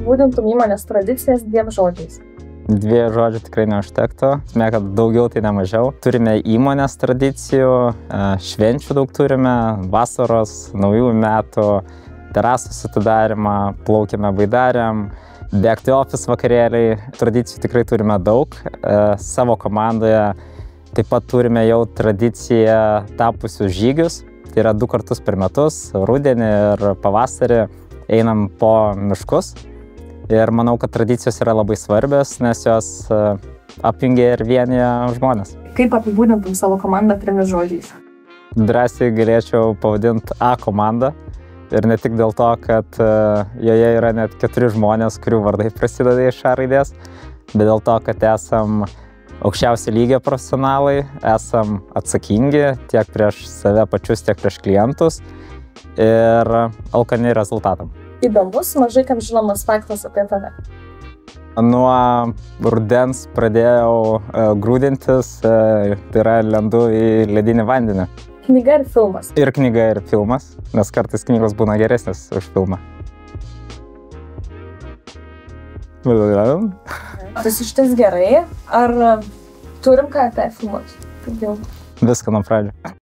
apibūdintum įmonės tradicijas 2 žodžiais? 2 žodžių tikrai neužtektų, esmė, kad daugiau tai ne mažiau. Turime įmonės tradicijų, švenčių daug turime, vasaros, naujųjų metų, terasos atidarimą, plaukime baidarėm, bėgti office vakarėliai. Tradicijų tikrai turime daug. Savo komandoje taip pat turime jau tradiciją tapusius žygius. Tai yra 2 kartus per metus, rudenį ir pavasarį einam po miškus. Ir manau, kad tradicijos yra labai svarbios, nes jos apjungia ir vienyje žmonės. Kaip apibūdintum savo komandą 3 žodžiais? Drąsiai galėčiau pavadinti A komandą. Ir ne tik dėl to, kad joje yra net 4 žmonės, kurių vardai prasideda iš A raidės, bet dėl to, kad esam aukščiausio lygio profesionalai, esam atsakingi tiek prieš save pačius, tiek prieš klientus ir alkani rezultatam. Įdomus, mažai kam žinomas faktas apie tave. Nuo rudens pradėjau grūdintis, tai yra lendu į ledinį vandenį. Knyga ir filmas. Ir knyga, ir filmas, nes kartais knygos būna geresnės už filmą. Tai šitas gerai. Ar turim ką apie filmus? Viską nuo pradžių.